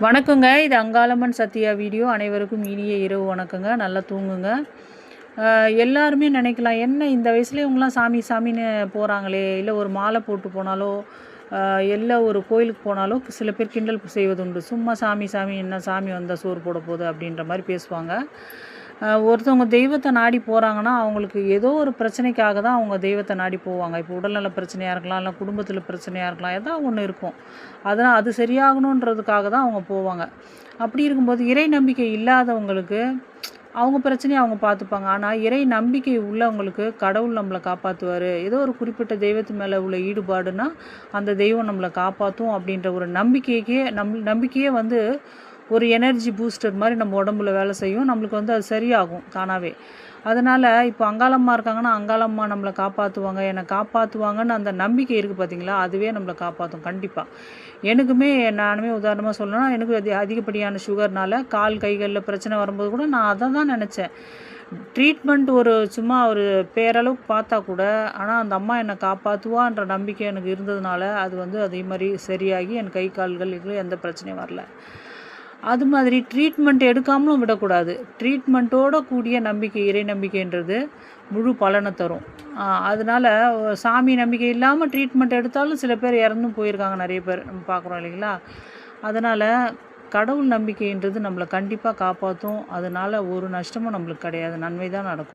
வணக்கங்க. இது அங்காளம்மன் சத்யா வீடியோ. அனைவருக்கும் இனிய இரவு வணக்கங்க. நல்லா தூங்குங்க. எல்லாருமே நினைக்கலாம், என்ன இந்த வயசுல இவங்கலாம் சாமி சாமின்னு போகிறாங்களே, இல்லை ஒரு மாலை போட்டு போனாலோ, இல்லை ஒரு கோயிலுக்கு போனாலோ சில பேர் கிண்டல் செய்வதுண்டு. சும்மா சாமி சாமி என்ன சாமி வந்தால் சோறு போட போகுது அப்படின்ற மாதிரி பேசுவாங்க. ஒருத்தவங்க தெய்வத்தை நாடி போகிறாங்கன்னா அவங்களுக்கு ஏதோ ஒரு பிரச்சனைக்காக தான் அவங்க தெய்வத்தை நாடி போவாங்க. இப்போ உடல்நல பிரச்சனையாக இருக்கலாம், இல்லை குடும்பத்தில் பிரச்சனையாக இருக்கலாம், ஏதாவது ஒன்று இருக்கும். அதனால் அது சரியாகணுன்றதுக்காக தான் அவங்க போவாங்க. அப்படி இருக்கும்போது இறை நம்பிக்கை இல்லாதவங்களுக்கு அவங்க பிரச்சனையை அவங்க பார்த்துப்பாங்க. ஆனால் இறை நம்பிக்கை உள்ளவங்களுக்கு கடவுள் நம்மளை காப்பாற்றுவார், ஏதோ ஒரு குறிப்பிட்ட தெய்வத்து மேலே உள்ள ஈடுபாடுனா அந்த தெய்வம் நம்மளை காப்பாற்றும் அப்படின்ற ஒரு நம்பிக்கையே வந்து ஒரு எனர்ஜி பூஸ்டர் மாதிரி நம்ம உடம்புல வேலை செய்யும். நம்மளுக்கு வந்து அது சரியாகும் தானாகவே. அதனால் இப்போ அங்காளம்மா இருக்காங்கன்னா அங்காளம்மா நம்மளை காப்பாற்றுவாங்க, என்னை காப்பாற்றுவாங்கன்னு அந்த நம்பிக்கை இருக்குது பார்த்தீங்களா, அதுவே நம்மளை காப்பாற்றும் கண்டிப்பாக. நானுமே உதாரணமாக சொல்லணும்னா, எனக்கு அதிகப்படியான சுகர்னால் கால் கைகளில் பிரச்சனை வரும்போது கூட நான் அதை தான் நினச்சேன். ட்ரீட்மெண்ட் சும்மா ஒரு பேரளவுக்கு பார்த்தா கூட, ஆனால் அந்த அம்மா என்னை காப்பாற்றுவான்ற நம்பிக்கை எனக்கு இருந்ததுனால அது வந்து அதே மாதிரி சரியாகி என் கை கால்கள் இதுல எந்த பிரச்சனையும் வரல. அது மாதிரி ட்ரீட்மெண்ட் எடுக்காமலும் விடக்கூடாது. ட்ரீட்மெண்ட்டோட கூடிய நம்பிக்கை, இறை நம்பிக்கைன்றது முழு பலனை தரும். அதனால் சாமி நம்பிக்கை இல்லாமல் ட்ரீட்மெண்ட் எடுத்தாலும் சில பேர் இறந்தும் போயிருக்காங்க, நிறைய பேர் நம்ம பார்க்குறோம் இல்லைங்களா. அதனால் கடவுள் நம்பிக்கைன்றது நம்மளை கண்டிப்பாக காப்பாற்றும். அதனால் ஒரு நஷ்டமும் நம்மளுக்கு கிடையாது, நன்மை தான் நடக்கும்.